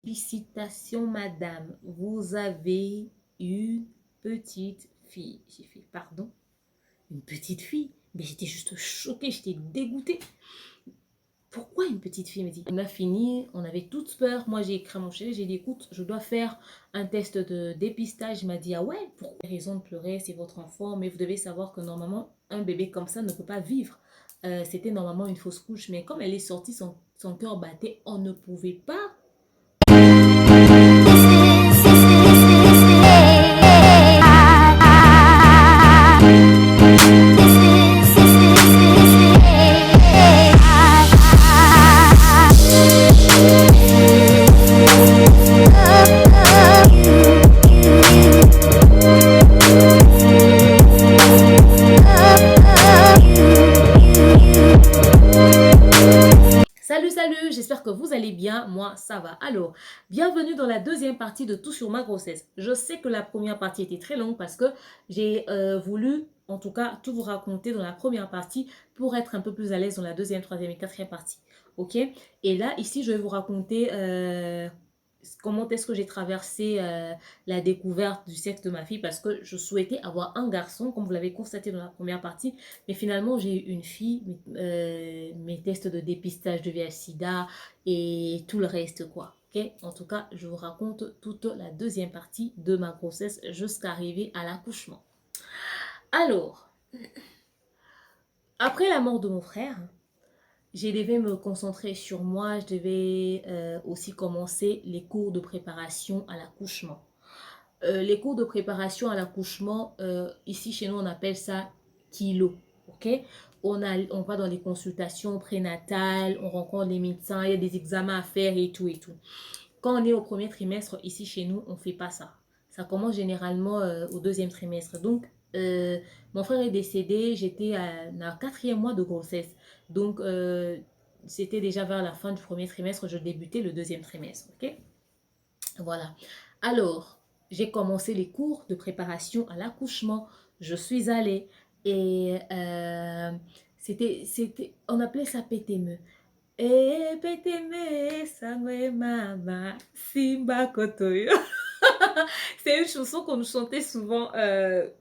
Félicitations, madame, vous avez une petite fille. J'ai fait, pardon, une petite fille? Mais j'étais juste choquée, j'étais dégoûtée. Pourquoi une petite fille? Me dit. On a fini, on avait toutes peur. Moi, j'ai écrit à mon chéri, j'ai dit, écoute, je dois faire un test de dépistage. Il m'a dit, ah ouais, pourquoi? Raison de pleurer, c'est votre enfant, mais vous devez savoir que normalement, un bébé comme ça ne peut pas vivre. C'était normalement une fausse couche, mais comme elle est sortie, son cœur battait, on ne pouvait pas. Salut, j'espère que vous allez bien, moi ça va. Alors, bienvenue dans la deuxième partie de Tout sur ma grossesse. Je sais que la première partie était très longue parce que j'ai voulu, en tout cas, tout vous raconter dans la première partie pour être un peu plus à l'aise dans la deuxième, troisième et quatrième partie. Ok? Et là, ici, je vais vous raconter comment est-ce que j'ai traversé la découverte du sexe de ma fille parce que je souhaitais avoir un garçon, comme vous l'avez constaté dans la première partie, mais finalement j'ai eu une fille, mes tests de dépistage de VIH/SIDA et tout le reste quoi. Okay? En tout cas, je vous raconte toute la deuxième partie de ma grossesse jusqu'à arriver à l'accouchement. Alors, après la mort de mon frère, je devais me concentrer sur moi, je devais aussi commencer les cours de préparation à l'accouchement. Les cours de préparation à l'accouchement, ici chez nous on appelle ça kilo, ok? On va dans les consultations prénatales, on rencontre les médecins, il y a des examens à faire et tout et tout. Quand on est au premier trimestre, ici chez nous, on ne fait pas ça. Ça commence généralement au deuxième trimestre. Donc, mon frère est décédé, j'étais à quatrième mois de grossesse. Donc, c'était déjà vers la fin du premier trimestre, je débutais le deuxième trimestre, ok? Voilà. Alors, j'ai commencé les cours de préparation à l'accouchement. Je suis allée et on appelait ça pétémeux. Eh, pétémé, sangwe mama, simba kotoyo. C'est une chanson qu'on nous chantait souvent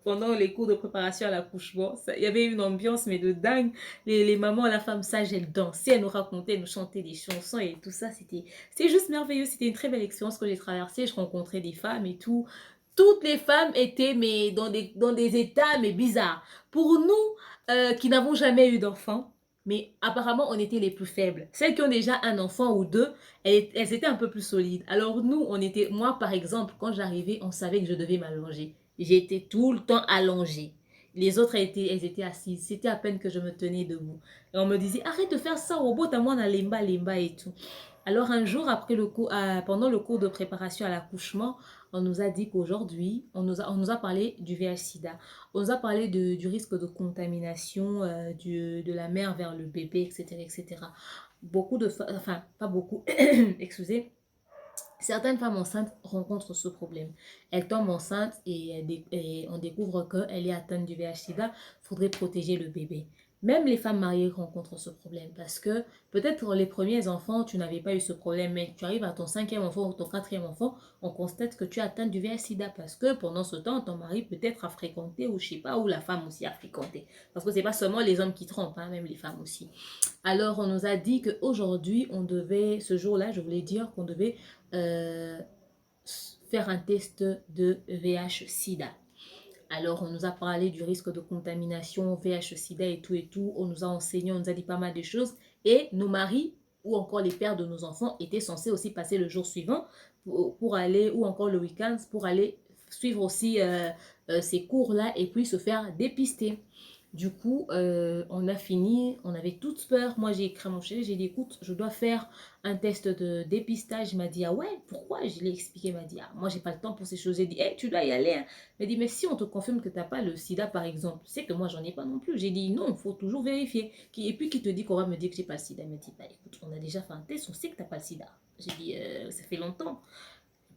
pendant les cours de préparation à l'accouchement. Il y avait une ambiance, mais de dingue. Les mamans, la femme sage, elles dansaient, elles nous racontaient, elles nous chantaient des chansons et tout ça. C'était juste merveilleux. C'était une très belle expérience que j'ai traversée. Je rencontrais des femmes et tout. Toutes les femmes étaient mais dans des états mais bizarres. Pour nous qui n'avons jamais eu d'enfants, mais apparemment, on était les plus faibles. Celles qui ont déjà un enfant ou deux, elles étaient un peu plus solides. Alors nous, moi par exemple, quand j'arrivais, on savait que je devais m'allonger. J'étais tout le temps allongée. Les autres, elles étaient assises. C'était à peine que je me tenais debout. Et on me disait, arrête de faire ça, robot, à moi, on a limba, limba et tout. Alors un jour, pendant le cours de préparation à l'accouchement, on nous a dit qu'aujourd'hui, on nous a parlé du VIH/SIDA. On nous a parlé du risque de contamination de la mère vers le bébé, etc. etc. Beaucoup de femmes, enfin pas beaucoup, excusez, certaines femmes enceintes rencontrent ce problème. Elles tombent enceintes et on découvre qu'elle est atteinte du VIH/SIDA. Il faudrait protéger le bébé. Même les femmes mariées rencontrent ce problème parce que peut-être pour les premiers enfants, tu n'avais pas eu ce problème, mais tu arrives à ton cinquième enfant ou ton quatrième enfant, on constate que tu es atteinte du VIH/SIDA parce que pendant ce temps, ton mari peut-être a fréquenté ou je sais pas, ou la femme aussi a fréquenté. Parce que c'est pas seulement les hommes qui trompent, hein, même les femmes aussi. Alors, on nous a dit qu'aujourd'hui, ce jour-là, je voulais dire qu'on devait euh, faire un test de VIH/SIDA. Alors, on nous a parlé du risque de contamination, VIH/SIDA et tout et tout. On nous a enseigné, on nous a dit pas mal de choses. Et nos maris ou encore les pères de nos enfants étaient censés aussi passer le jour suivant pour aller, ou encore le week-end, pour aller suivre aussi ces cours-là et puis se faire dépister. Du coup, on a fini, on avait toutes peur. Moi, j'ai écrit à mon chéri, j'ai dit, écoute, je dois faire un test de dépistage. Il m'a dit, ah ouais, pourquoi? Je l'ai expliqué, il m'a dit, ah, moi, j'ai pas le temps pour ces choses. J'ai dit, hey, tu dois y aller, hein. Il m'a dit, mais si on te confirme que tu n'as pas le sida, par exemple, c'est que moi, j'en ai pas non plus. J'ai dit, non, il faut toujours vérifier. Et puis, qui te dit qu'on va me dire que j'ai pas le sida? Il m'a dit, bah écoute, on a déjà fait un test, on sait que tu n'as pas le sida. J'ai dit, ça fait longtemps.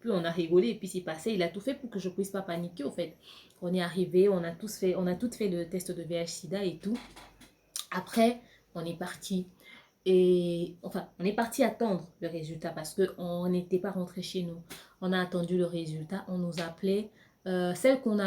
Puis on a rigolé et puis c'est passé. Il a tout fait pour que je puisse pas paniquer, au fait. On est arrivé, on a toutes fait le test de VIH/SIDA et tout. Après, on est parti. Et enfin, on est parti attendre le résultat parce qu'on n'était pas rentré chez nous. On a attendu le résultat, on nous appelait. Celle on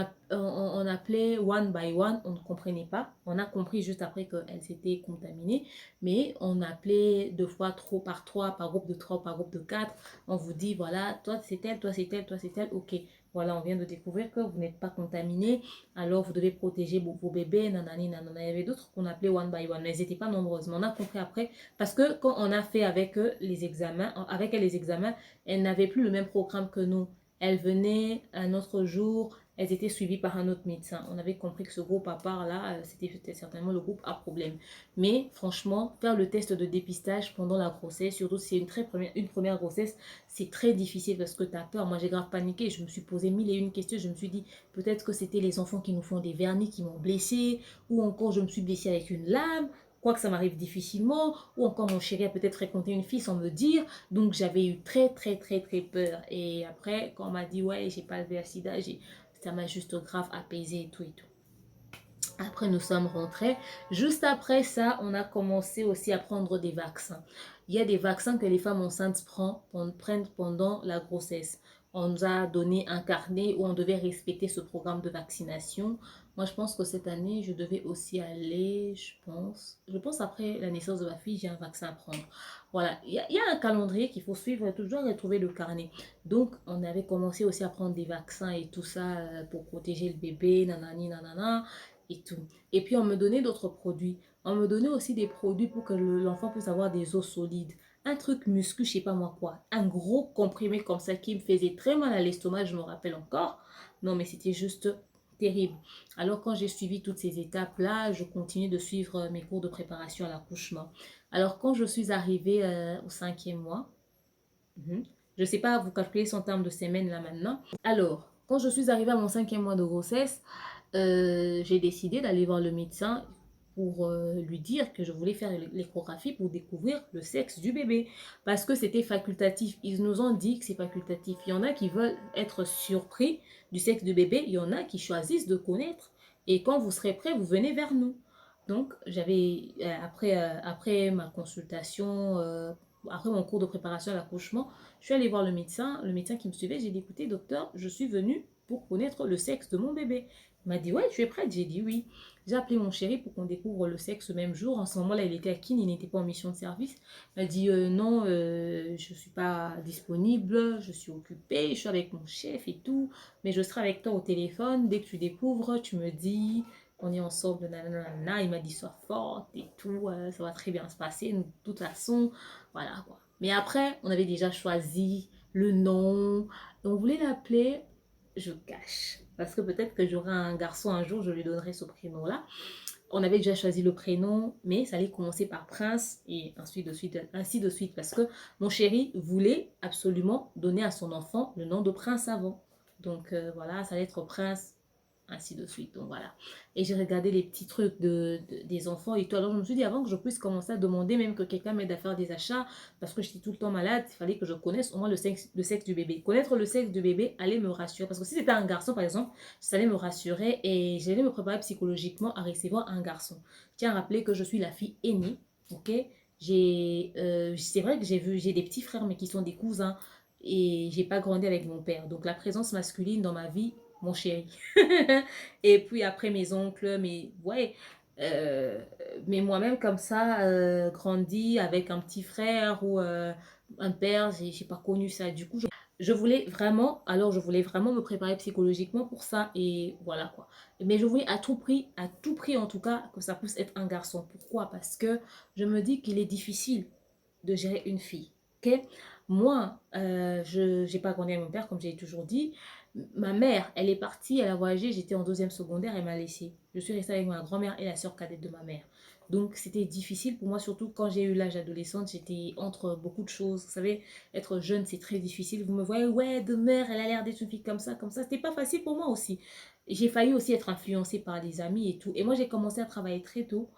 appelait one by one, on ne comprenait pas. On a compris juste après qu'elle s'était contaminée. Mais on appelait deux fois, trop par trois, par groupe de trois, par groupe de quatre. On vous dit, voilà, toi c'est elle, toi c'est elle, toi c'est elle. Ok, voilà, on vient de découvrir que vous n'êtes pas contaminé. Alors vous devez protéger vos bébés, nanani, nanana. Il y avait d'autres qu'on appelait one by one, mais elles n'étaient pas nombreuses. Mais on a compris après parce que quand on a fait avec elle les examens, elle n'avait plus le même programme que nous. Elle venait un autre jour, elles étaient suivies par un autre médecin. On avait compris que ce groupe à part là, c'était certainement le groupe à problème. Mais franchement, faire le test de dépistage pendant la grossesse, surtout si c'est une première grossesse, c'est très difficile parce que tu as peur. Moi, j'ai grave paniqué. Je me suis posé mille et une questions. Je me suis dit, peut-être que c'était les enfants qui nous font des vernis qui m'ont blessé, ou encore je me suis blessée avec une lame. Quoi que ça m'arrive difficilement, ou encore mon chéri a peut-être fréquenté une fille sans me dire. Donc j'avais eu très très très très peur. Et après, quand on m'a dit ouais, j'ai pas le VIH/SIDA, ça m'a juste grave apaisé et tout et tout. Après, nous sommes rentrés. Juste après ça, on a commencé aussi à prendre des vaccins. Il y a des vaccins que les femmes enceintes prennent pendant la grossesse. On nous a donné un carnet où on devait respecter ce programme de vaccination. Moi, je pense que cette année, je devais aussi aller, je pense. Je pense après la naissance de ma fille, j'ai un vaccin à prendre. Voilà, il y a un calendrier qu'il faut suivre, toujours retrouver le carnet. Donc, on avait commencé aussi à prendre des vaccins et tout ça pour protéger le bébé, nanani, nanana et tout. Et puis, on me donnait d'autres produits. On me donnait aussi des produits pour que l'enfant puisse avoir des os solides. Un truc muscu, je sais pas moi quoi. Un gros comprimé comme ça qui me faisait très mal à l'estomac, je me rappelle encore. Non, mais c'était juste terrible. Alors, quand j'ai suivi toutes ces étapes-là, je continue de suivre mes cours de préparation à l'accouchement. Alors, quand je suis arrivée au 5e mois, je ne sais pas vous calculer son terme de semaine là maintenant. Alors, quand je suis arrivée à mon 5e mois de grossesse, j'ai décidé d'aller voir le médecin pour lui dire que je voulais faire l'échographie pour découvrir le sexe du bébé. Parce que c'était facultatif. Ils nous ont dit que c'est facultatif. Il y en a qui veulent être surpris du sexe du bébé. Il y en a qui choisissent de connaître. Et quand vous serez prêt, vous venez vers nous. Donc, après ma consultation, après mon cours de préparation à l'accouchement, je suis allée voir le médecin qui me suivait. J'ai dit, écoutez, docteur, je suis venue pour connaître le sexe de mon bébé. Il m'a dit, ouais, tu es prête? J'ai dit oui. J'ai appelé mon chéri pour qu'on découvre le sexe le même jour. En ce moment-là, il était à Kin, il n'était pas en mission de service. Il m'a dit, non, je ne suis pas disponible, je suis occupée, je suis avec mon chef et tout, mais je serai avec toi au téléphone. Dès que tu découvres, tu me dis, on est ensemble, nanana. Il m'a dit, sois forte et tout, ça va très bien se passer. De toute façon, voilà quoi. Mais après, on avait déjà choisi le nom. On voulait l'appeler Je cache. Parce que peut-être que j'aurai un garçon un jour, je lui donnerai ce prénom-là. On avait déjà choisi le prénom, mais ça allait commencer par Prince et ainsi de suite. Parce que mon chéri voulait absolument donner à son enfant le nom de Prince avant. Donc voilà, ça allait être Prince ainsi de suite. Donc voilà. Et j'ai regardé les petits trucs des enfants et tout. Alors je me suis dit, avant que je puisse commencer à demander, même que quelqu'un m'aide à faire des achats, parce que j'étais tout le temps malade, il fallait que je connaisse au moins le sexe du bébé. Connaître le sexe du bébé allait me rassurer. Parce que si c'était un garçon, par exemple, ça allait me rassurer et j'allais me préparer psychologiquement à recevoir un garçon. Je tiens à rappeler que je suis la fille aînée. Ok, c'est vrai que j'ai des petits frères, mais qui sont des cousins. Et j'ai pas grandi avec mon père. Donc la présence masculine dans ma vie, mon chéri. Et puis après mes oncles, ouais, euh, mais moi-même comme ça, grandi avec un petit frère ou un père, j'ai pas connu ça. Du coup, je voulais vraiment me préparer psychologiquement pour ça et voilà quoi. Mais je voulais à tout prix en tout cas, que ça puisse être un garçon. Pourquoi? Parce que je me dis qu'il est difficile de gérer une fille. Ok, moi, je n'ai pas grandi avec mon père, comme j'ai toujours dit. Ma mère, elle est partie, elle a voyagé, j'étais en deuxième secondaire, elle m'a laissée. Je suis restée avec ma grand-mère et la sœur cadette de ma mère. Donc, c'était difficile pour moi, surtout quand j'ai eu l'âge adolescente, j'étais entre beaucoup de choses. Vous savez, être jeune, c'est très difficile. Vous me voyez, ouais, de mère, elle a l'air d'être une fille comme ça, comme ça. C'était pas facile pour moi aussi. J'ai failli aussi être influencée par des amis et tout. Et moi, j'ai commencé à travailler très tôt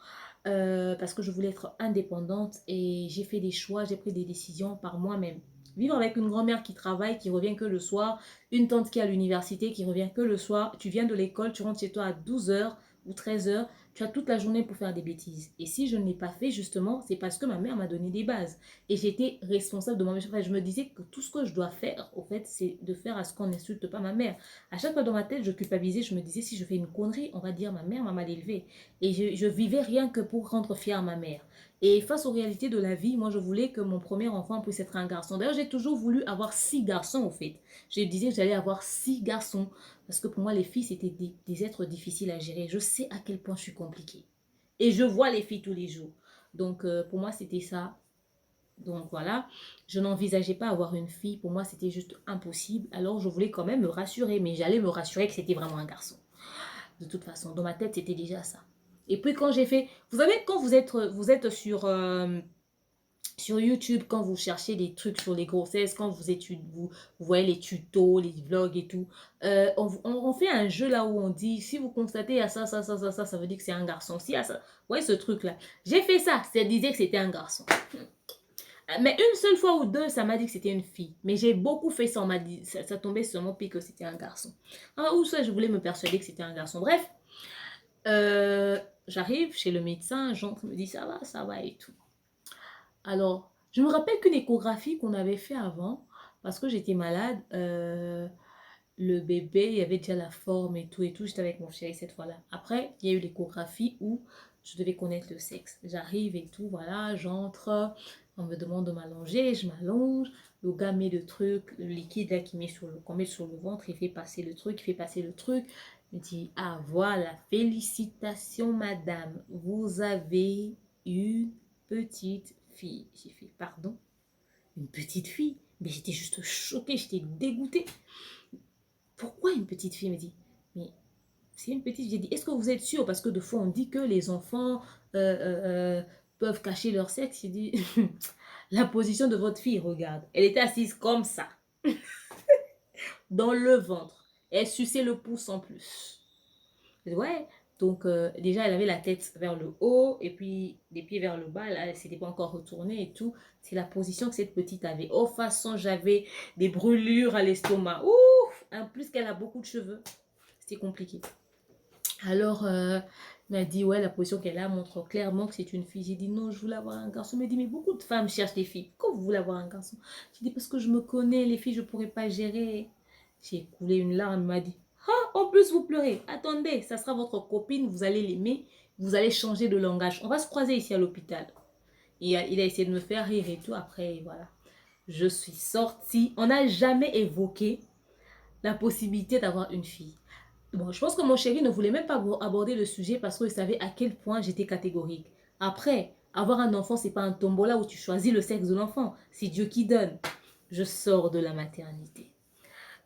parce que je voulais être indépendante et j'ai fait des choix, j'ai pris des décisions par moi-même. Vivre avec une grand-mère qui travaille, qui revient que le soir, une tante qui est à l'université, qui revient que le soir, tu viens de l'école, tu rentres chez toi à 12 heures ou 13 heures, tu as toute la journée pour faire des bêtises. Et si je ne l'ai pas fait, justement, c'est parce que ma mère m'a donné des bases. Et j'étais responsable de moi-même. Enfin, je me disais que tout ce que je dois faire, au fait, c'est de faire à ce qu'on n'insulte pas ma mère. À chaque fois dans ma tête, je culpabilisais. Je me disais, si je fais une connerie, on va dire ma mère m'a mal élevée. Et je vivais rien que pour rendre fière ma mère. Et face aux réalités de la vie, moi, je voulais que mon premier enfant puisse être un garçon. D'ailleurs, j'ai toujours voulu avoir 6 garçons, au fait. Je disais que j'allais avoir 6 garçons. Parce que pour moi, les filles, c'était des êtres difficiles à gérer. Je sais à quel point je suis compliquée. Et je vois les filles tous les jours. Donc, pour moi, c'était ça. Donc, voilà. Je n'envisageais pas avoir une fille. Pour moi, c'était juste impossible. Alors, je voulais quand même me rassurer. Mais j'allais me rassurer que c'était vraiment un garçon. De toute façon, dans ma tête, c'était déjà ça. Et puis, quand j'ai fait... Vous savez, quand vous êtes sur YouTube, quand vous cherchez des trucs sur les grossesses, quand vous voyez les tutos, les vlogs et tout, on fait un jeu là où on dit, si vous constatez à ça, ça, ça, ça, ça veut dire que c'est un garçon. Si à ça, vous voyez ce truc-là. J'ai fait ça, ça disait que c'était un garçon. Mais une seule fois ou deux, ça m'a dit que c'était une fille. Mais j'ai beaucoup fait ça, on m'a dit, ça tombait sur mon pied que c'était un garçon. Ou ça, je voulais me persuader que c'était un garçon. Bref, j'arrive chez le médecin, j'entre, il me dit ça va et tout. Alors, je me rappelle qu'une échographie qu'on avait fait avant, parce que j'étais malade, le bébé, il y avait déjà la forme et tout, j'étais avec mon chéri cette fois-là. Après, il y a eu l'échographie où je devais connaître le sexe. J'arrive et tout, voilà, j'entre, on me demande de m'allonger, je m'allonge, le gars met le truc, le liquide là qu'on met sur le ventre, il fait passer le truc, il me dit, ah voilà, félicitations madame, vous avez une petite fille. J'ai fait, pardon, une petite fille? Mais j'étais juste choquée, j'étais dégoûtée. Pourquoi une petite fille? Il me dit, mais c'est une petite fille. J'ai dit, est-ce que vous êtes sûr? Parce que de fois, on dit que les enfants peuvent cacher leur sexe. J'ai dit, la position de votre fille, regarde. Elle était assise comme ça, dans le ventre. Elle suçait le pouce en plus. J'ai dit, ouais. Donc, déjà, elle avait la tête vers le haut et puis les pieds vers le bas. Là, elle s'était pas encore retournée et tout. C'est la position que cette petite avait. Oh, façon, j'avais des brûlures à l'estomac. Ouf! En plus qu'elle a beaucoup de cheveux. C'était compliqué. Alors, il m'a dit, ouais, la position qu'elle a montre clairement que c'est une fille. J'ai dit, non, je voulais avoir un garçon. Il m'a dit, mais beaucoup de femmes cherchent des filles. Pourquoi vous voulez avoir un garçon? J'ai dit, parce que je me connais, les filles, je ne pourrais pas gérer. J'ai coulé une larme. Il m'a dit, ah, en plus, vous pleurez. Attendez, ça sera votre copine, vous allez l'aimer, vous allez changer de langage. On va se croiser ici à l'hôpital. Il a essayé de me faire rire et tout. Après, voilà. Je suis sortie. On n'a jamais évoqué la possibilité d'avoir une fille. Bon, je pense que mon chéri ne voulait même pas aborder le sujet parce qu'il savait à quel point j'étais catégorique. Après, avoir un enfant, c'est pas un tombola où tu choisis le sexe de l'enfant. C'est Dieu qui donne. Je sors de la maternité.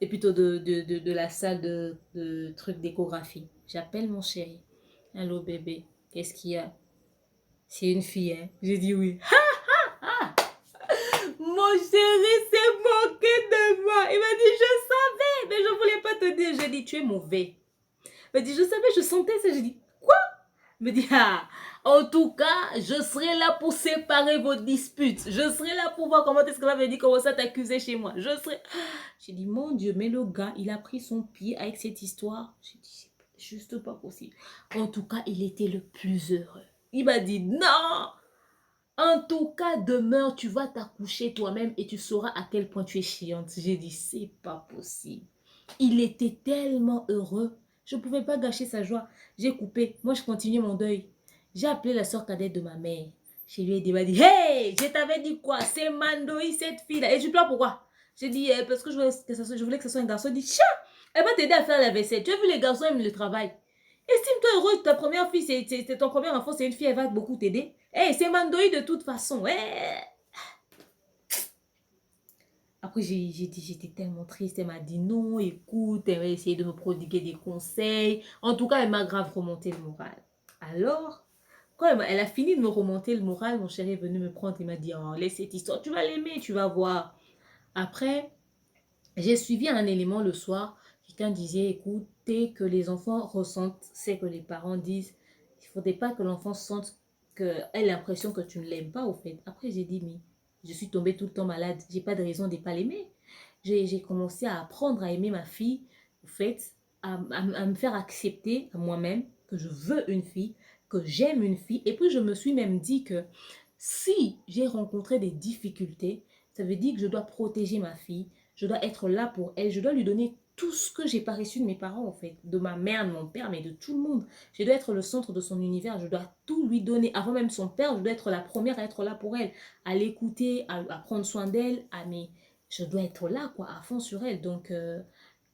Et plutôt de la salle de trucs d'échographie. J'appelle mon chéri. Allô bébé, qu'est-ce qu'il y a? C'est une fille, hein? J'ai dit oui. Mon chéri s'est moqué de moi. Il m'a dit, je savais, mais je voulais pas te dire. J'ai dit, tu es mauvais. Il m'a dit, je savais, je sentais ça. J'ai dit, quoi? Il me dit, ah, en tout cas, je serai là pour séparer vos disputes. Je serai là pour voir comment est-ce que va dire commencer à t'accuser chez moi. Je serai... J'ai dit, mon Dieu, mais le gars, il a pris son pied avec cette histoire. J'ai dit, c'est juste pas possible. En tout cas, il était le plus heureux. Il m'a dit, non! En tout cas, demain, tu vas t'accoucher toi-même et tu sauras à quel point tu es chiante. J'ai dit, c'est pas possible. Il était tellement heureux. Je ne pouvais pas gâcher sa joie. J'ai coupé. Moi, je continuais mon deuil. J'ai appelé la soeur cadette de ma mère. Je lui ai dit, hey, je t'avais dit quoi? C'est Mandoï, cette fille-là. Et tu pleures pourquoi? J'ai dit, parce que je voulais que ce soit un garçon. Il dit, chat, elle va t'aider à faire la vaisselle. Tu as vu les garçons aiment le travail. Estime-toi heureux, ta première fille, c'est ton premier enfant, c'est une fille, elle va beaucoup t'aider. Hey, c'est Mandoï de toute façon. Hey. Après, j'étais tellement triste. Elle m'a dit non, écoute, elle va essayer de me prodiguer des conseils. En tout cas, elle m'a grave remonté le moral. Alors, quand elle a fini de me remonter le moral, mon chéri est venu me prendre et m'a dit, oh, laisse cette histoire, tu vas l'aimer, tu vas voir. Après, j'ai suivi un élément le soir. Quelqu'un disait, écoutez, que les enfants ressentent, c'est que les parents disent, il ne faudrait pas que l'enfant sente qu'elle a l'impression que tu ne l'aimes pas, au fait. Après, j'ai dit, mais je suis tombée tout le temps malade. J'ai pas de raison de ne pas l'aimer. J'ai commencé à apprendre à aimer ma fille, au fait, à me faire accepter à moi-même que je veux une fille, que j'aime une fille. Et puis, je me suis même dit que si j'ai rencontré des difficultés, ça veut dire que je dois protéger ma fille, je dois être là pour elle, je dois lui donner tout ce que j'ai pas reçu de mes parents, en fait, de ma mère, de mon père, mais de tout le monde. Je dois être le centre de son univers, je dois tout lui donner. Avant même son père, je dois être la première à être là pour elle, à l'écouter, à prendre soin d'elle, je dois être là, quoi, à fond sur elle. Donc,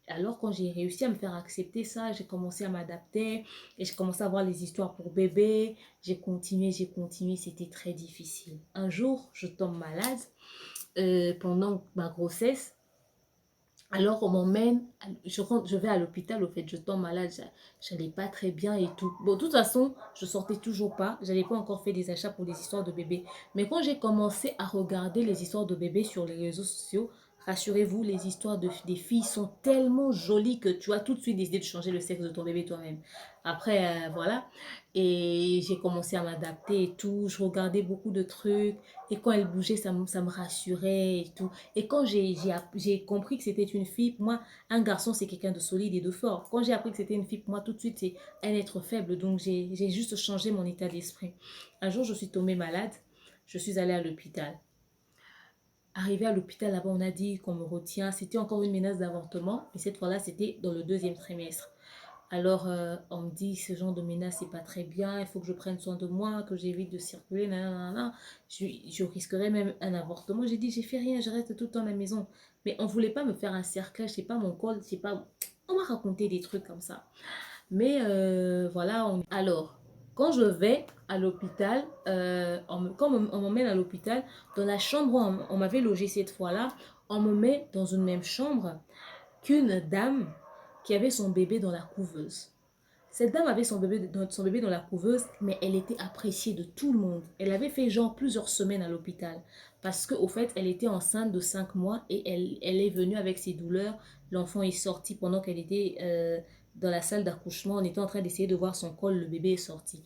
alors, quand j'ai réussi à me faire accepter ça, j'ai commencé à m'adapter et j'ai commencé à voir les histoires pour bébé. J'ai continué, c'était très difficile. Un jour, je tombe malade pendant ma grossesse. Alors, on m'emmène, je vais à l'hôpital, au fait, je tombe malade, j'allais pas très bien et tout. Bon, de toute façon, je sortais toujours pas, j'avais pas encore fait des achats pour des histoires de bébés. Mais quand j'ai commencé à regarder les histoires de bébés sur les réseaux sociaux, rassurez-vous, les histoires des filles sont tellement jolies que tu as tout de suite décidé de changer le sexe de ton bébé toi-même. Après, voilà. Et j'ai commencé à m'adapter et tout. Je regardais beaucoup de trucs. Et quand elle bougeait, ça me rassurait et tout. Et quand j'ai compris que c'était une fille, pour moi, un garçon, c'est quelqu'un de solide et de fort. Quand j'ai appris que c'était une fille, pour moi, tout de suite, c'est un être faible. Donc, j'ai juste changé mon état d'esprit. Un jour, je suis tombée malade. Je suis allée à l'hôpital. Arrivée à l'hôpital, là-bas, on a dit qu'on me retient. C'était encore une menace d'avortement. Mais cette fois-là, c'était dans le deuxième trimestre. Alors, on me dit, ce genre de menace, c'est pas très bien, il faut que je prenne soin de moi, que j'évite de circuler, nanana. Je risquerais même un avortement. J'ai dit, j'ai fait rien, je reste tout le temps à la maison. Mais on voulait pas me faire un cerclage, c'est pas mon col, c'est pas... On m'a raconté des trucs comme ça. Mais voilà, alors, quand je vais à l'hôpital, quand on m'emmène à l'hôpital, dans la chambre où on m'avait logé cette fois-là, on me met dans une même chambre qu'une dame qui avait son bébé dans la couveuse. Cette dame avait son bébé dans la couveuse, mais elle était appréciée de tout le monde. Elle avait fait genre plusieurs semaines à l'hôpital parce qu'au fait, elle était enceinte de 5 mois et elle est venue avec ses douleurs. L'enfant est sorti pendant qu'elle était dans la salle d'accouchement. On était en train d'essayer de voir son col, le bébé est sorti.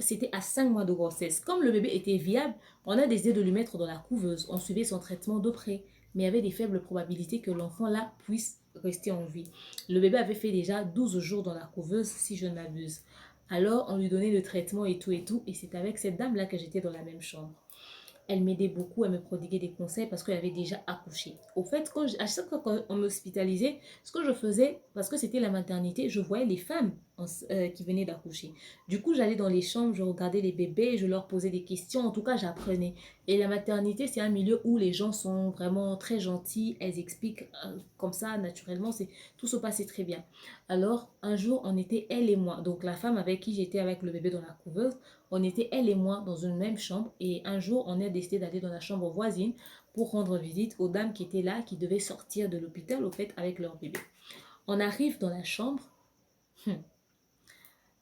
C'était à 5 mois de grossesse. Comme le bébé était viable, on a décidé de lui mettre dans la couveuse. On suivait son traitement de près, mais il y avait des faibles probabilités que l'enfant là puisse rester en vie. Le bébé avait fait déjà 12 jours dans la couveuse, si je ne m'abuse. Alors, on lui donnait le traitement et tout, et c'est avec cette dame-là que j'étais dans la même chambre. Elle m'aidait beaucoup, elle me prodiguait des conseils parce qu'elle avait déjà accouché. Au fait, à chaque fois qu'on m'hospitalisait, ce que je faisais, parce que c'était la maternité, je voyais les femmes qui venaient d'accoucher. Du coup, j'allais dans les chambres, je regardais les bébés, je leur posais des questions, en tout cas, j'apprenais. Et la maternité, c'est un milieu où les gens sont vraiment très gentils, elles expliquent comme ça, naturellement, tout se passait très bien. Alors, un jour, on était elle et moi, donc la femme avec qui j'étais avec le bébé dans la couveuse, on était elle et moi dans une même chambre et un jour on a décidé d'aller dans la chambre voisine pour rendre visite aux dames qui étaient là, qui devaient sortir de l'hôpital au fait avec leur bébé. On arrive dans la chambre,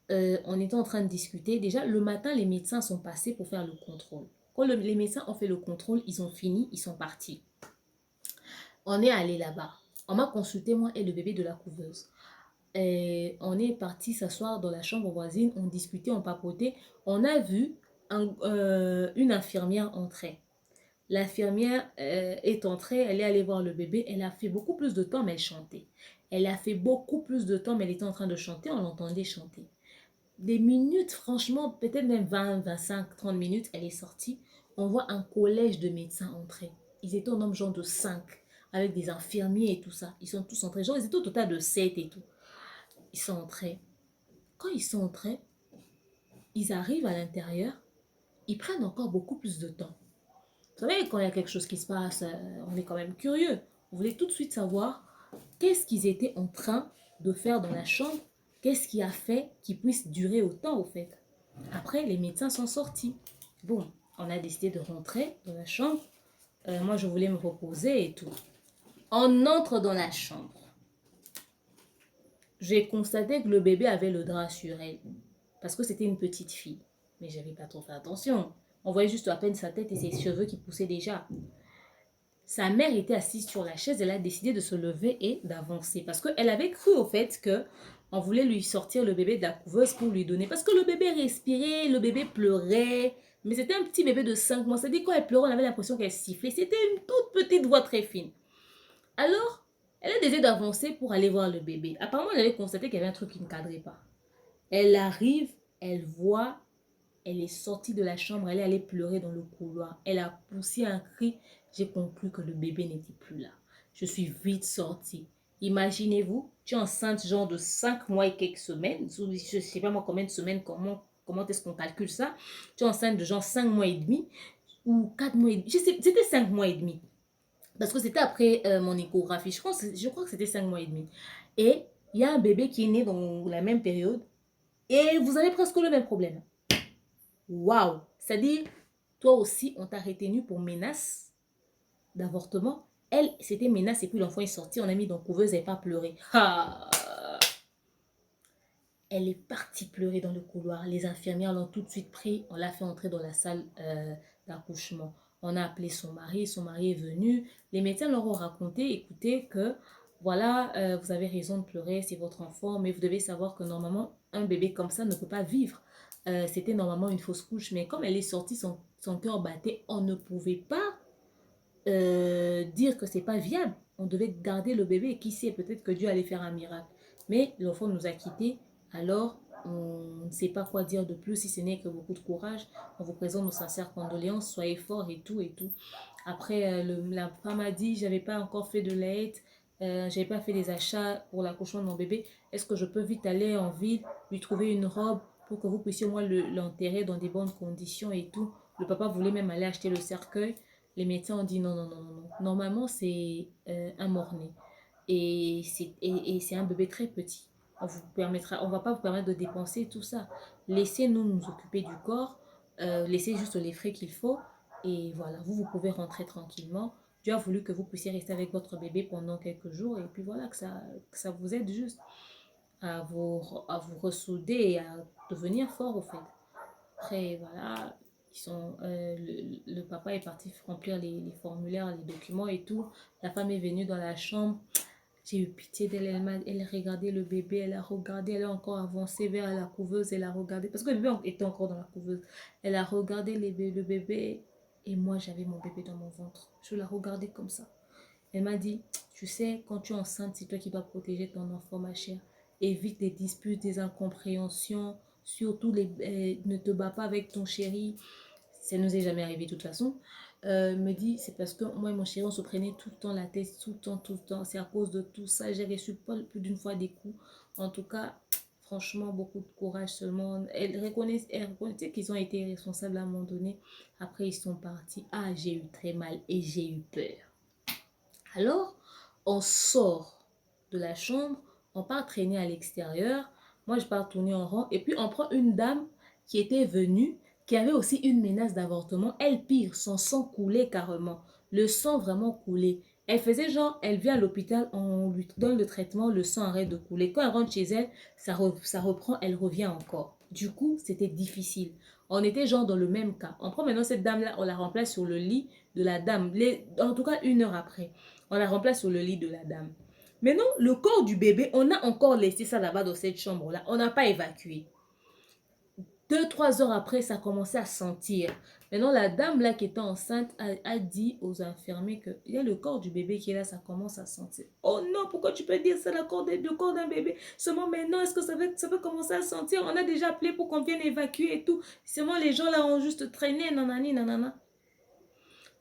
on était en train de discuter. Déjà le matin les médecins sont passés pour faire le contrôle. Quand les médecins ont fait le contrôle, ils ont fini, ils sont partis. On est allé là-bas. On m'a consulté moi et le bébé de la couveuse. Et on est parti s'asseoir dans la chambre voisine, on discutait, on papotait. On a vu une infirmière entrer. L'infirmière est entrée, elle est allée voir le bébé. Elle a fait beaucoup plus de temps, mais elle chantait. Elle a fait beaucoup plus de temps, mais elle était en train de chanter, on l'entendait chanter. Des minutes, franchement, peut-être même 20, 25, 30 minutes, elle est sortie. On voit un collège de médecins entrer. Ils étaient en nombre genre de 5, avec des infirmiers et tout ça. Ils sont tous entrés. Genre, ils étaient au total de 7 et tout. Ils sont entrés. Quand ils sont entrés, ils arrivent à l'intérieur, ils prennent encore beaucoup plus de temps. Vous savez, quand il y a quelque chose qui se passe, on est quand même curieux. On voulait tout de suite savoir qu'est-ce qu'ils étaient en train de faire dans la chambre, qu'est-ce qui a fait qu'ils puissent durer autant au fait. Après, les médecins sont sortis. Bon, on a décidé de rentrer dans la chambre. Moi, je voulais me reposer et tout. On entre dans la chambre. J'ai constaté que le bébé avait le drap sur elle. Parce que c'était une petite fille. Mais j'avais pas trop fait attention. On voyait juste à peine sa tête et ses cheveux qui poussaient déjà. Sa mère était assise sur la chaise. Elle a décidé de se lever et d'avancer. Parce qu'elle avait cru au fait que on voulait lui sortir le bébé de la couveuse pour lui donner. Parce que le bébé respirait, le bébé pleurait. Mais c'était un petit bébé de 5 mois. C'est-à-dire quand elle pleurait, on avait l'impression qu'elle sifflait. C'était une toute petite voix très fine. Alors, elle a décidé d'avancer pour aller voir le bébé. Apparemment, elle avait constaté qu'il y avait un truc qui ne cadrait pas. Elle arrive, Elle voit, elle est sortie de la chambre, elle est allée pleurer dans le couloir. Elle a poussé un cri. J'ai conclu que le bébé n'était plus là. Je suis vite sortie. Imaginez-vous, tu es enceinte genre de 5 mois et quelques semaines. Je ne sais pas moi combien de semaines, comment est-ce qu'on calcule ça. Tu es enceinte de genre 5 mois et demi ou 4 mois et demi. C'était 5 mois et demi. Parce que c'était après mon échographie. Je crois que c'était 5 mois et demi. Et il y a un bébé qui est né dans la même période. Et vous avez presque le même problème. Waouh! C'est-à-dire, toi aussi, on t'a retenu pour menace d'avortement. Elle, c'était menace et puis l'enfant est sorti. On a mis dans couveuse, elle n'a pas pleuré. Ah! Elle est partie pleurer dans le couloir. Les infirmières l'ont tout de suite pris. On l'a fait entrer dans la salle d'accouchement. On a appelé son mari. Son mari est venu. Les médecins leur ont raconté, écoutez, que voilà, vous avez raison de pleurer, c'est votre enfant, mais vous devez savoir que normalement, un bébé comme ça ne peut pas vivre. C'était normalement une fausse couche, mais comme elle est sortie, son cœur battait, on ne pouvait pas dire que c'est pas viable. On devait garder le bébé et qui sait, peut-être que Dieu allait faire un miracle. Mais l'enfant nous a quittés, alors on ne sait pas quoi dire de plus si ce n'est que beaucoup de courage. On vous présente nos sincères condoléances, soyez forts et tout et tout. Après, la femme a dit, j'avais pas encore fait de l'aide, j'avais pas fait des achats pour l'accouchement de mon bébé. Est-ce que je peux vite aller en ville, lui trouver une robe pour que vous puissiez au moins l'enterrer dans des bonnes conditions et tout. Le papa voulait même aller acheter le cercueil. Les médecins ont dit non, non, non, non, non. Normalement, c'est un mort-né. Et c'est un bébé très petit. On va pas vous permettre de dépenser tout ça. Laissez-nous nous occuper du corps. Laissez juste les frais qu'il faut. Et voilà, vous pouvez rentrer tranquillement. Dieu a voulu que vous puissiez rester avec votre bébé pendant quelques jours. Et puis voilà, que ça vous aide juste à vous ressouder et à devenir fort au fait. Après, voilà, le papa est parti remplir les formulaires, les documents et tout. La femme est venue dans la chambre. J'ai eu pitié d'elle. Elle a regardé le bébé, elle a regardé, elle a encore avancé vers la couveuse, elle a regardé, parce que le bébé était encore dans la couveuse. Elle a regardé le bébé et moi j'avais mon bébé dans mon ventre. Je la regardais comme ça. Elle m'a dit, tu sais, quand tu es enceinte, c'est toi qui vas protéger ton enfant, ma chère. Évite les disputes, les incompréhensions. Surtout, ne te bats pas avec ton chéri. Ça ne nous est jamais arrivé de toute façon. Me dit, c'est parce que moi et mon chéri, on se prenait tout le temps la tête, tout le temps, tout le temps. C'est à cause de tout ça. J'ai reçu plus d'une fois des coups. En tout cas, franchement, beaucoup de courage seulement. Elle reconnaissait qu'ils ont été responsables à un moment donné. Après, ils sont partis. Ah, j'ai eu très mal et j'ai eu peur. Alors, on sort de la chambre, on part traîner à l'extérieur. Moi, je pars tourner en rond. Et puis, on prend une dame qui était venue, qui avait aussi une menace d'avortement. Elle, pire, son sang coulait carrément. Le sang vraiment coulait. Elle faisait genre, elle vient à l'hôpital, on lui donne le traitement, le sang arrête de couler. Quand elle rentre chez elle, ça reprend, elle revient encore. Du coup, c'était difficile. On était genre dans le même cas. On prend maintenant cette dame-là, on la remplace sur le lit de la dame. En tout cas, 1 heure après. On la remplace sur le lit de la dame. Maintenant, le corps du bébé, on a encore laissé ça là-bas dans cette chambre-là. On n'a pas évacué. 2, 3 heures après, ça commençait à sentir. Maintenant, la dame là qui était enceinte a dit aux infirmiers qu'il y a le corps du bébé qui est là, ça commence à sentir. Oh non, pourquoi tu peux dire ça, le corps d'un bébé? Seulement maintenant, est-ce que ça va commencer à sentir? On a déjà appelé pour qu'on vienne évacuer et tout. Seulement les gens là ont juste traîné, nanani, nanana.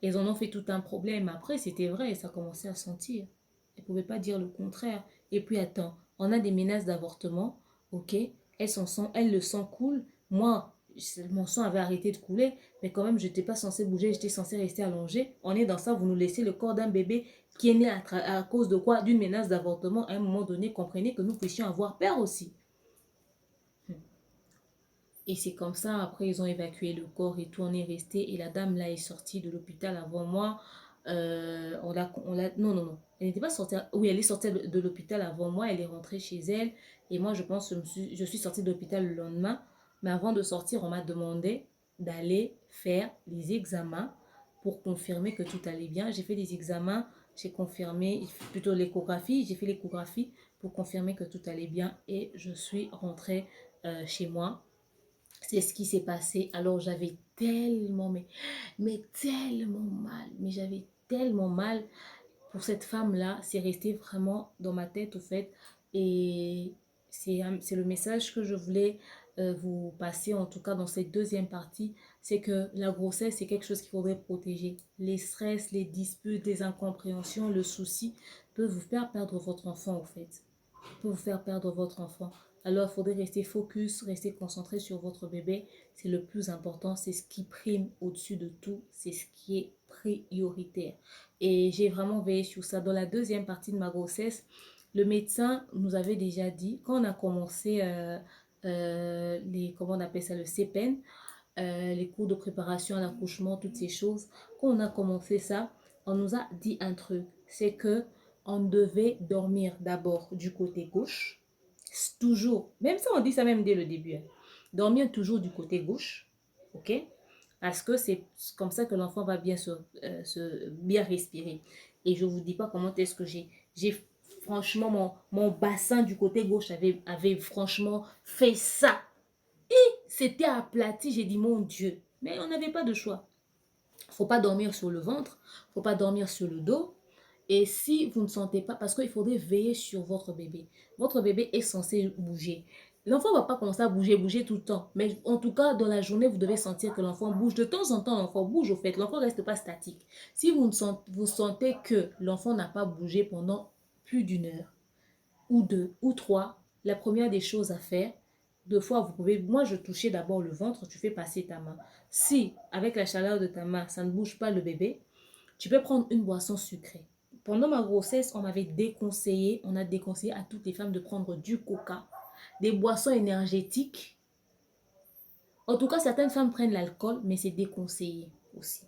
Ils en ont fait tout un problème. Après, c'était vrai, ça commençait à sentir. Elle ne pouvait pas dire le contraire. Et puis, attends, on a des menaces d'avortement, ok? Elle, le sang coule. Moi, mon sang avait arrêté de couler, mais quand même, je n'étais pas censée bouger, j'étais censée rester allongée. On est dans ça, vous nous laissez le corps d'un bébé qui est né à cause de quoi? D'une menace d'avortement. À un moment donné, comprenez que nous puissions avoir peur aussi. Et c'est comme ça, après, ils ont évacué le corps et tout, on est resté. Et la dame, là, est sortie de l'hôpital avant moi. Non, non, non. Elle n'était pas sortie. Oui, elle est sortie de l'hôpital avant moi. Elle est rentrée chez elle. Et moi, je pense que je suis sortie de l'hôpital le lendemain. Mais avant de sortir, on m'a demandé d'aller faire les examens pour confirmer que tout allait bien. J'ai fait des examens, j'ai confirmé, plutôt l'échographie. J'ai fait l'échographie pour confirmer que tout allait bien. Et je suis rentrée chez moi. C'est ce qui s'est passé. Alors j'avais tellement, mais tellement mal. Mais j'avais tellement mal pour cette femme-là. C'est resté vraiment dans ma tête au fait. Et c'est le message que je voulais vous passez, en tout cas dans cette deuxième partie, c'est que la grossesse, c'est quelque chose qu'il faudrait protéger. Les stress, les disputes, les incompréhensions, le souci peuvent vous faire perdre votre enfant, au fait. Peut vous faire perdre votre enfant. Alors, il faudrait rester focus, rester concentré sur votre bébé. C'est le plus important, c'est ce qui prime au-dessus de tout, c'est ce qui est prioritaire. Et j'ai vraiment veillé sur ça. Dans la deuxième partie de ma grossesse, le médecin nous avait déjà dit, quand on a commencé comment on appelle ça, le CPN, les cours de préparation à l'accouchement, toutes ces choses, quand on a commencé ça, on nous a dit un truc, c'est que on devait dormir d'abord du côté gauche, toujours, même ça on dit ça même dès le début, hein. Dormir toujours du côté gauche, ok? Parce que c'est comme ça que l'enfant va bien bien respirer. Et je vous dis pas comment est-ce que j'ai franchement, mon bassin du côté gauche avait franchement fait ça. C'était aplati, j'ai dit mon Dieu. Mais on n'avait pas de choix. Faut pas dormir sur le ventre, faut pas dormir sur le dos. Et si vous ne sentez pas, parce qu'il faudrait veiller sur votre bébé. Votre bébé est censé bouger. L'enfant ne va pas commencer à bouger tout le temps. Mais en tout cas, dans la journée, vous devez sentir que l'enfant bouge. De temps en temps, l'enfant bouge au fait. L'enfant ne reste pas statique. Si vous sentez que l'enfant n'a pas bougé pendant plus d'une heure, ou deux, ou trois, la première des choses à faire, deux fois, vous pouvez, moi je touchais d'abord le ventre, tu fais passer ta main. Si, avec la chaleur de ta main, ça ne bouge pas le bébé, tu peux prendre une boisson sucrée. Pendant ma grossesse, on m'avait déconseillé, on a déconseillé à toutes les femmes de prendre du coca, des boissons énergétiques. En tout cas, certaines femmes prennent l'alcool, mais c'est déconseillé aussi.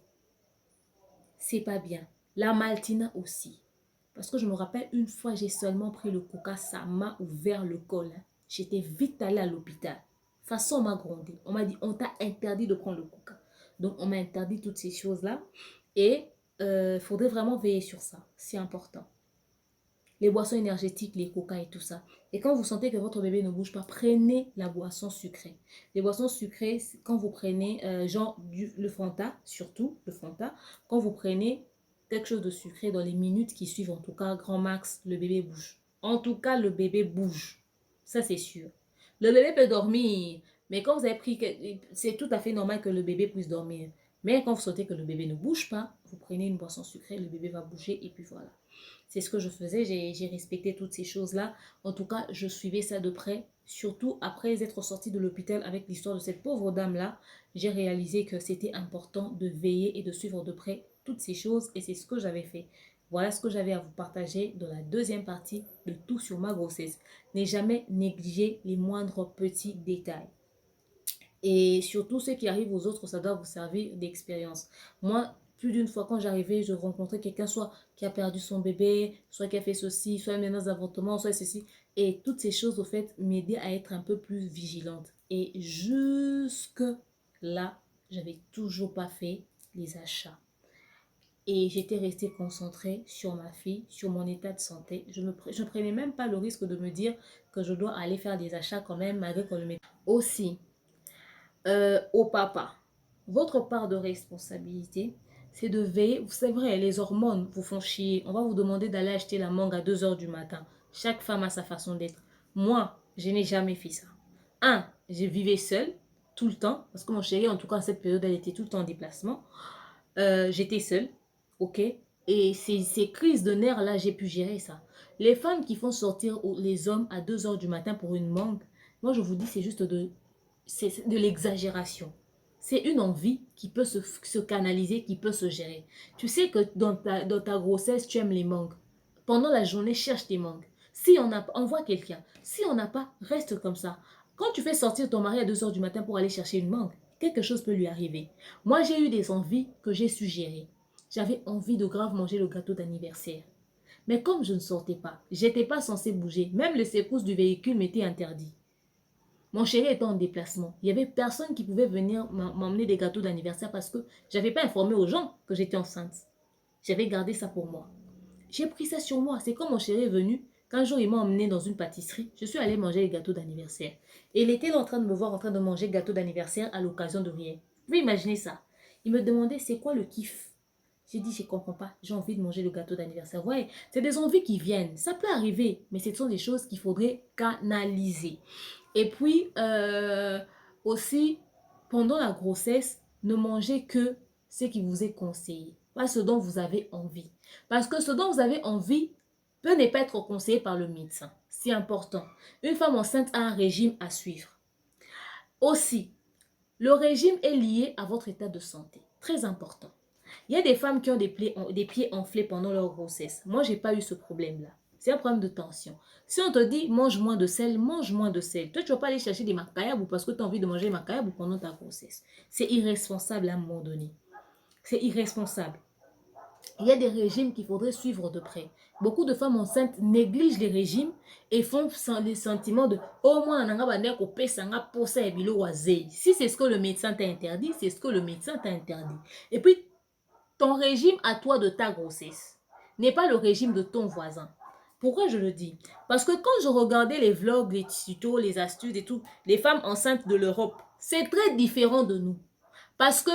C'est pas bien. La maltina aussi. Parce que je me rappelle, une fois, j'ai seulement pris le coca, ça m'a ouvert le col. J'étais vite allée à l'hôpital. De toute façon, on m'a grondé. On m'a dit, on t'a interdit de prendre le coca. Donc, on m'a interdit toutes ces choses-là. Et il faudrait vraiment veiller sur ça. C'est important. Les boissons énergétiques, les coca et tout ça. Et quand vous sentez que votre bébé ne bouge pas, prenez la boisson sucrée. Les boissons sucrées, quand vous prenez, le Fanta, surtout le Fanta, quand vous prenez quelque chose de sucré dans les minutes qui suivent, en tout cas, grand max, le bébé bouge. En tout cas, le bébé bouge. Ça, c'est sûr. Le bébé peut dormir, mais quand vous avez pris, c'est tout à fait normal que le bébé puisse dormir. Mais quand vous sentez que le bébé ne bouge pas, vous prenez une boisson sucrée, le bébé va bouger et puis voilà. C'est ce que je faisais, j'ai respecté toutes ces choses-là. En tout cas, je suivais ça de près. Surtout après être sortie de l'hôpital avec l'histoire de cette pauvre dame-là, j'ai réalisé que c'était important de veiller et de suivre de près toutes ces choses et c'est ce que j'avais fait. Voilà ce que j'avais à vous partager dans la deuxième partie de Tout sur ma grossesse. Ne jamais négliger les moindres petits détails. Et surtout, ceux qui arrivent aux autres, ça doit vous servir d'expérience. Moi, plus d'une fois, quand j'arrivais, je rencontrais quelqu'un, soit qui a perdu son bébé, soit qui a fait ceci, soit menace d'avortement, soit ceci. Et toutes ces choses, au fait, m'aidaient à être un peu plus vigilante. Et jusque là, j'avais toujours pas fait les achats. Et j'étais restée concentrée sur ma fille, sur mon état de santé. Je ne prenais même pas le risque de me dire que je dois aller faire des achats quand même, malgré qu'on le mette. Aussi, au papa. Votre part de responsabilité, c'est de veiller. C'est vrai, les hormones vous font chier. On va vous demander d'aller acheter la mangue à 2 heures du matin. Chaque femme a sa façon d'être. Moi, je n'ai jamais fait ça. Je vivais seule tout le temps. Parce que mon chéri, en tout cas, à cette période, elle était tout le temps en déplacement. J'étais seule, ok? Et ces crises de nerfs-là, j'ai pu gérer ça. Les femmes qui font sortir les hommes à 2 heures du matin pour une mangue, moi, je vous dis, c'est de l'exagération. C'est une envie qui peut se canaliser, qui peut se gérer. Tu sais que dans ta grossesse, tu aimes les mangues. Pendant la journée, cherche tes mangues. Si on a, envoie quelqu'un. Si on n'a pas, reste comme ça. Quand tu fais sortir ton mari à 2 heures du matin pour aller chercher une mangue, quelque chose peut lui arriver. Moi, j'ai eu des envies que j'ai su gérer. J'avais envie de grave manger le gâteau d'anniversaire. Mais comme je ne sortais pas, j'étais pas censée bouger. Même le secousses du véhicule m'était interdit. Mon chéri était en déplacement. Il n'y avait personne qui pouvait venir m'emmener des gâteaux d'anniversaire parce que je n'avais pas informé aux gens que j'étais enceinte. J'avais gardé ça pour moi. J'ai pris ça sur moi. C'est quand mon chéri est venu, qu'un jour il m'a emmené dans une pâtisserie, je suis allée manger les gâteaux d'anniversaire. Et il était là en train de me voir en train de manger le gâteau d'anniversaire à l'occasion de rien. Vous pouvez imaginer ça. Il me demandait c'est quoi le kiff. J'ai dit je ne comprends pas, j'ai envie de manger le gâteau d'anniversaire. Ouais, c'est des envies qui viennent. Ça peut arriver, mais ce sont des choses qu'il faudrait canaliser. Et puis, aussi, pendant la grossesse, ne mangez que ce qui vous est conseillé, pas ce dont vous avez envie. Parce que ce dont vous avez envie peut ne pas être conseillé par le médecin. C'est important. Une femme enceinte a un régime à suivre. Aussi, le régime est lié à votre état de santé. Très important. Il y a des femmes qui ont des pieds enflés pendant leur grossesse. Moi, je n'ai pas eu ce problème-là. C'est un problème de tension. Si on te dit mange moins de sel, mange moins de sel. Toi, tu ne vas pas aller chercher des macayabou parce que tu as envie de manger des macayabou pendant ta grossesse. C'est irresponsable à un moment donné. C'est irresponsable. Il y a des régimes qu'il faudrait suivre de près. Beaucoup de femmes enceintes négligent les régimes et font les sentiments de oh moi si c'est ce que le médecin t'a interdit, c'est ce que le médecin t'a interdit. Et puis ton régime à toi de ta grossesse n'est pas le régime de ton voisin. Pourquoi je le dis? Parce que quand je regardais les vlogs, les tutos, les astuces et tout, les femmes enceintes de l'Europe, c'est très différent de nous. Parce que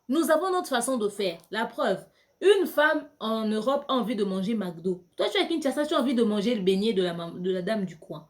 nous avons notre façon de faire. La preuve, une femme en Europe a envie de manger McDo. Toi, tu es à Kinshasa, tu as envie de manger le beignet de la dame du coin.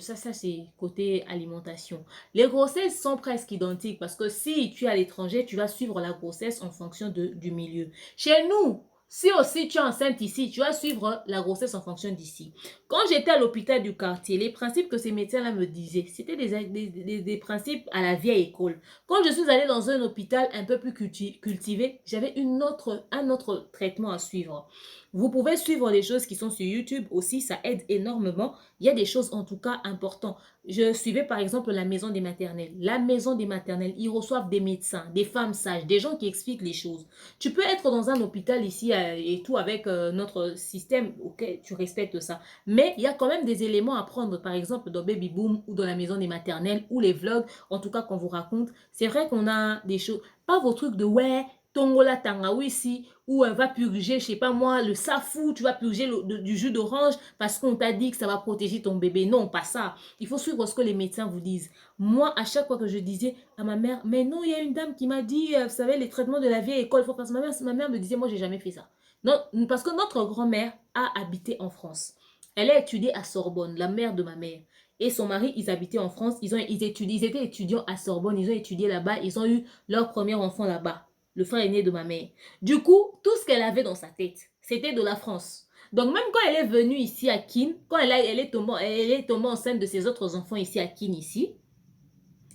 Ça c'est côté alimentation. Les grossesses sont presque identiques parce que si tu es à l'étranger, tu vas suivre la grossesse en fonction du milieu. Chez nous, si aussi tu es enceinte ici, tu vas suivre la grossesse en fonction d'ici. Quand j'étais à l'hôpital du quartier, les principes que ces médecins-là me disaient, c'était des principes à la vieille école. Quand je suis allée dans un hôpital un peu plus cultivé, j'avais un autre traitement à suivre. Vous pouvez suivre les choses qui sont sur YouTube aussi, ça aide énormément. Il y a des choses en tout cas importantes. Je suivais par exemple la maison des maternelles. La maison des maternelles, ils reçoivent des médecins, des femmes sages, des gens qui expliquent les choses. Tu peux être dans un hôpital ici et tout avec notre système, ok, tu respectes ça. Mais il y a quand même des éléments à prendre, par exemple dans Baby Boom ou dans la maison des maternelles ou les vlogs, en tout cas qu'on vous raconte. C'est vrai qu'on a des choses, pas vos trucs de ouais, Tongola Tangawissi, ou va purger, je sais pas moi, le safou, tu vas purger du jus d'orange parce qu'on t'a dit que ça va protéger ton bébé. Non, pas ça. Il faut suivre ce que les médecins vous disent. Moi, à chaque fois que je disais à ma mère, mais non, il y a une dame qui m'a dit, vous savez, les traitements de la vieille école, il faut faire ça. Ma mère me disait, moi, j'ai jamais fait ça. Non, parce que notre grand-mère a habité en France. Elle a étudié à Sorbonne, la mère de ma mère. Et son mari, ils habitaient en France. Ils étaient étudiants à Sorbonne. Ils ont étudié là-bas. Ils ont eu leur premier enfant là-bas. Le frère aîné de ma mère. Du coup, tout ce qu'elle avait dans sa tête, c'était de la France. Donc, même quand elle est venue ici à Kin, quand elle est tombée enceinte de ses autres enfants ici à Kin, ici,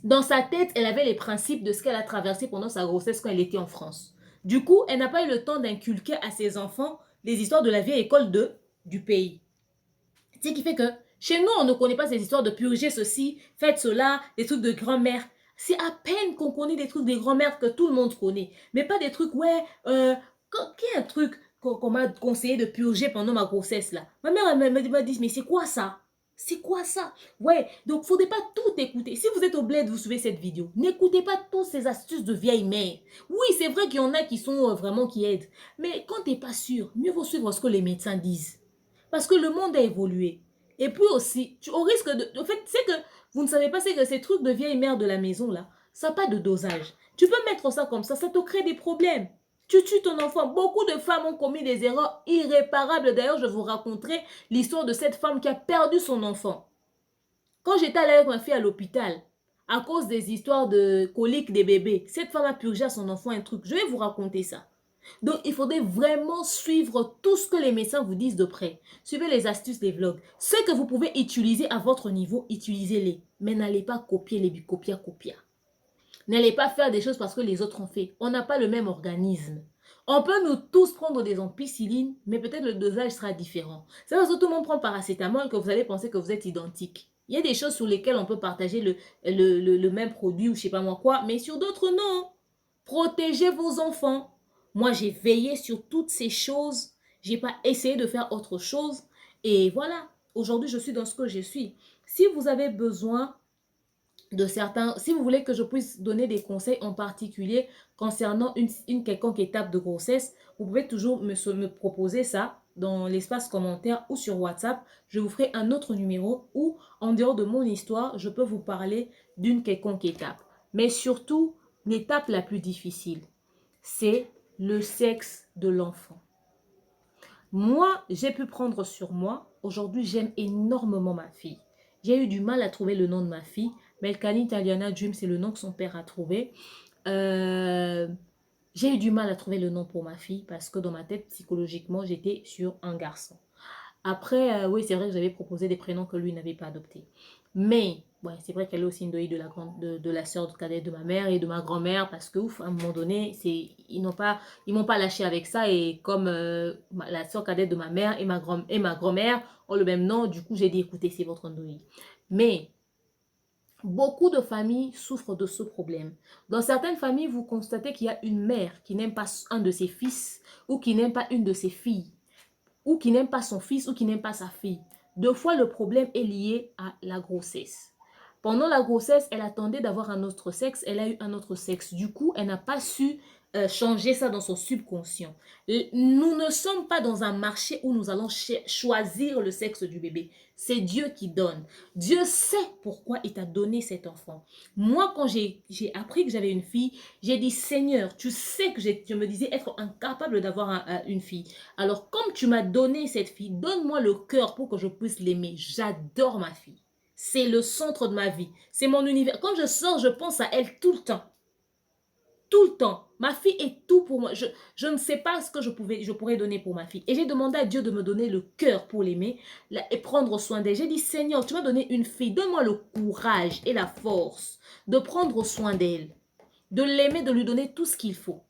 dans sa tête, elle avait les principes de ce qu'elle a traversé pendant sa grossesse quand elle était en France. Du coup, elle n'a pas eu le temps d'inculquer à ses enfants les histoires de la vieille école du pays. Ce qui fait que chez nous, on ne connaît pas ces histoires de purger ceci, faites cela, des trucs de grand-mère. C'est à peine qu'on connaît des trucs des grand-mères que tout le monde connaît. Mais pas des trucs, ouais, qui est un truc qu'on m'a conseillé de purger pendant ma grossesse là. Ma mère, elle m'a dit, mais c'est quoi ça? C'est quoi ça? Ouais, donc faudrait pas tout écouter. Si vous êtes au bled, vous suivez cette vidéo. N'écoutez pas toutes ces astuces de vieille mère. Oui, c'est vrai qu'il y en a qui sont vraiment qui aident. Mais quand t'es pas sûr, mieux vaut suivre ce que les médecins disent. Parce que le monde a évolué. Et puis aussi, au risque de... En fait, c'est que vous ne savez pas, c'est que ces trucs de vieille mère de la maison, là, ça n'a pas de dosage. Tu peux mettre ça comme ça te crée des problèmes. Tu tues ton enfant. Beaucoup de femmes ont commis des erreurs irréparables. D'ailleurs, je vous raconterai l'histoire de cette femme qui a perdu son enfant. Quand j'étais allée avec ma fille à l'hôpital, à cause des histoires de coliques des bébés, cette femme a purgé à son enfant un truc. Je vais vous raconter ça. Donc, il faudrait vraiment suivre tout ce que les médecins vous disent de près. Suivez les astuces des vlogs. Ce que vous pouvez utiliser à votre niveau, utilisez-les. Mais n'allez pas copier les copia. N'allez pas faire des choses parce que les autres ont fait. On n'a pas le même organisme. On peut nous tous prendre des ampicillines, mais peut-être le dosage sera différent. C'est parce que tout le monde prend paracétamol que vous allez penser que vous êtes identique. Il y a des choses sur lesquelles on peut partager le même produit ou je sais pas moi quoi, mais sur d'autres, non. Protégez vos enfants. Moi, j'ai veillé sur toutes ces choses. J'ai pas essayé de faire autre chose. Et voilà, aujourd'hui, je suis dans ce que je suis. Si vous avez besoin de certains, si vous voulez que je puisse donner des conseils en particulier concernant une quelconque étape de grossesse, vous pouvez toujours me proposer ça dans l'espace commentaire ou sur WhatsApp. Je vous ferai un autre numéro où, en dehors de mon histoire, je peux vous parler d'une quelconque étape. Mais surtout, l'étape la plus difficile, c'est le sexe de l'enfant. Moi, j'ai pu prendre sur moi. Aujourd'hui, j'aime énormément ma fille. J'ai eu du mal à trouver le nom de ma fille. Melkani Taliana Dream, c'est le nom que son père a trouvé. Euh, j'ai eu du mal à trouver le nom pour ma fille parce que dans ma tête, psychologiquement, j'étais sur un garçon. Après, oui, c'est vrai que j'avais proposé des prénoms que lui n'avait pas adoptés. Mais, ouais, c'est vrai qu'elle est aussi une de la sœur cadette de ma mère et de ma grand-mère parce que, ouf, à un moment donné, ils m'ont pas lâché avec ça. Et comme la sœur cadette de ma mère et ma grand-mère ont le même nom, du coup, j'ai dit, écoutez, c'est votre Ndoye. Mais, beaucoup de familles souffrent de ce problème. Dans certaines familles, vous constatez qu'il y a une mère qui n'aime pas un de ses fils ou qui n'aime pas une de ses filles ou qui n'aime pas son fils ou qui n'aime pas sa fille. Deux fois, le problème est lié à la grossesse. Pendant la grossesse, elle attendait d'avoir un autre sexe, elle a eu un autre sexe. Du coup, elle n'a pas su changer ça dans son subconscient. Nous ne sommes pas dans un marché où nous allons choisir le sexe du bébé. C'est Dieu qui donne. Dieu sait pourquoi il t'a donné cet enfant. Moi, quand j'ai appris que j'avais une fille, j'ai dit, Seigneur, tu sais que je me disais être incapable d'avoir une fille. Alors, comme tu m'as donné cette fille, donne-moi le cœur pour que je puisse l'aimer. J'adore ma fille. C'est le centre de ma vie. C'est mon univers. Quand je sors, je pense à elle tout le temps. Tout le temps. Ma fille est tout pour moi. Je ne sais pas ce que je pourrais donner pour ma fille. Et j'ai demandé à Dieu de me donner le cœur pour l'aimer et prendre soin d'elle. J'ai dit, Seigneur, tu m'as donné une fille. Donne-moi le courage et la force de prendre soin d'elle, de l'aimer, de lui donner tout ce qu'il faut.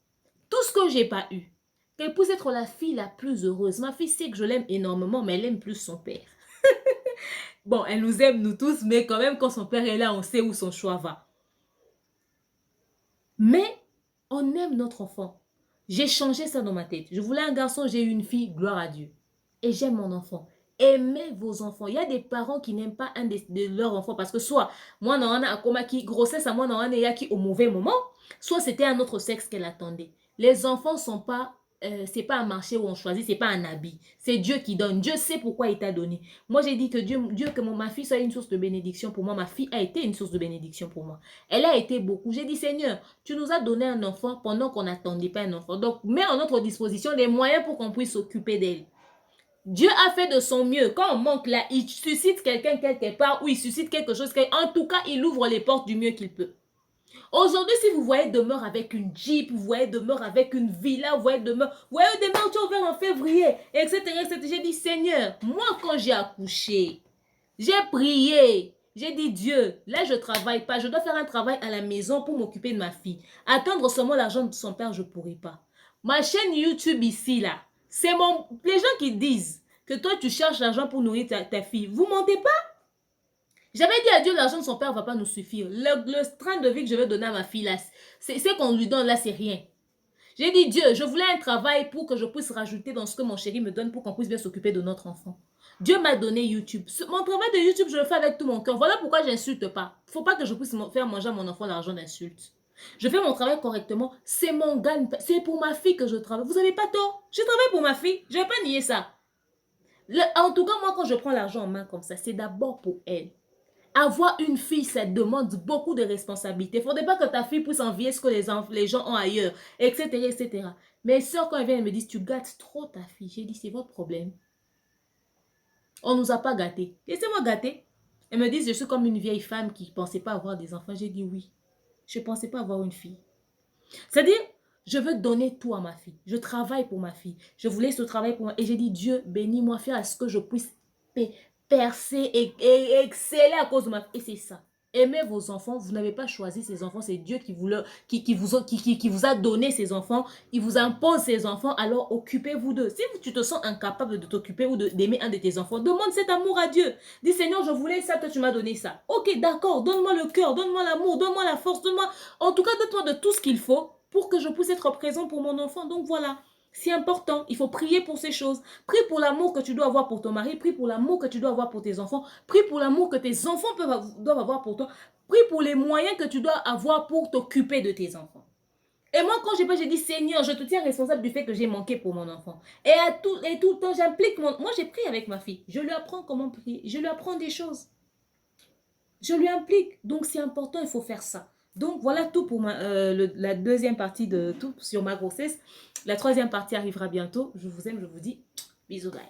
Tout ce que je n'ai pas eu. Qu'elle puisse être la fille la plus heureuse. Ma fille sait que je l'aime énormément, mais elle aime plus son père. Bon, elle nous aime, nous tous, mais quand même, quand son père est là, on sait où son choix va. Mais on aime notre enfant. J'ai changé ça dans ma tête. Je voulais un garçon, j'ai eu une fille, gloire à Dieu. Et j'aime mon enfant. Aimez vos enfants. Il y a des parents qui n'aiment pas un de leurs enfants parce que soit moi, on a comme qui grossesse à moi, on a qui au mauvais moment, soit c'était un autre sexe qu'elle attendait. Les enfants sont pas c'est pas un marché où on choisit, c'est pas un habit. C'est Dieu qui donne. Dieu sait pourquoi il t'a donné. Moi, j'ai dit que Dieu que ma fille soit une source de bénédiction pour moi. Ma fille a été une source de bénédiction pour moi. Elle a été beaucoup. J'ai dit, Seigneur, tu nous as donné un enfant pendant qu'on n'attendait pas un enfant. Donc, mets à notre disposition les moyens pour qu'on puisse s'occuper d'elle. Dieu a fait de son mieux. Quand on manque là, il suscite quelqu'un quelque part ou il suscite quelque chose. En tout cas, il ouvre les portes du mieux qu'il peut. Aujourd'hui, si vous voyez demeure avec une Jeep, vous voyez demeure avec une villa, vous voyez demeure tu as ouvert en février, etc., etc. J'ai dit, Seigneur, moi quand j'ai accouché, j'ai prié. J'ai dit, Dieu, là je ne travaille pas, je dois faire un travail à la maison pour m'occuper de ma fille. Attendre seulement l'argent de son père, je ne pourrai pas. Ma chaîne YouTube ici, là, c'est mon... Les gens qui disent que toi tu cherches l'argent pour nourrir ta fille, vous mentez pas? J'avais dit à Dieu, l'argent de son père ne va pas nous suffire. Le train de vie que je vais donner à ma fille, là, c'est qu'on lui donne, là, c'est rien. J'ai dit, Dieu, je voulais un travail pour que je puisse rajouter dans ce que mon chéri me donne pour qu'on puisse bien s'occuper de notre enfant. Dieu m'a donné YouTube. Mon travail de YouTube, je le fais avec tout mon cœur. Voilà pourquoi j'insulte pas. Il ne faut pas que je puisse faire manger à mon enfant l'argent d'insulte. Je fais mon travail correctement. C'est mon gagne. C'est pour ma fille que je travaille. Vous n'avez pas tort. Je travaille pour ma fille. Je ne vais pas nier ça. En tout cas, moi, quand je prends l'argent en main comme ça, c'est d'abord pour elle. Avoir une fille, ça demande beaucoup de responsabilités. Il ne faudrait pas que ta fille puisse envier ce que les gens ont ailleurs, etc., etc. Mes soeurs, quand elles viennent, elles me disent, tu gâtes trop ta fille. J'ai dit, c'est votre problème. On ne nous a pas gâtés. Laissez-moi gâter. Elles me disent, je suis comme une vieille femme qui ne pensait pas avoir des enfants. J'ai dit, oui, je ne pensais pas avoir une fille. C'est-à-dire, je veux donner tout à ma fille. Je travaille pour ma fille. Je voulais ce travail pour moi. Et j'ai dit, Dieu, bénis-moi, fais à ce que je puisse percer et exceller à cause de ma fille. Et c'est ça. Aimez vos enfants. Vous n'avez pas choisi ces enfants. C'est Dieu qui vous a donné ces enfants. Il vous impose ces enfants. Alors, occupez-vous d'eux. Si tu te sens incapable de t'occuper ou d'aimer un de tes enfants, demande cet amour à Dieu. Dis, Seigneur, je voulais ça, toi, tu m'as donné ça. Ok, d'accord. Donne-moi le cœur. Donne-moi l'amour. Donne-moi la force. Donne-moi... En tout cas, donne-moi de tout ce qu'il faut pour que je puisse être présent pour mon enfant. Donc, voilà. C'est important, il faut prier pour ces choses. Prie pour l'amour que tu dois avoir pour ton mari, prie pour l'amour que tu dois avoir pour tes enfants, prie pour l'amour que tes enfants doivent avoir pour toi, prie pour les moyens que tu dois avoir pour t'occuper de tes enfants. Et moi, quand j'ai dit, Seigneur, je te tiens responsable du fait que j'ai manqué pour mon enfant. Et tout le temps, j'implique Moi, j'ai prié avec ma fille. Je lui apprends comment prier. Je lui apprends des choses. Je lui implique. Donc, c'est important, il faut faire ça. Donc, voilà tout pour la deuxième partie de tout sur ma grossesse. La troisième partie arrivera bientôt. Je vous aime, je vous dis bisous, bye.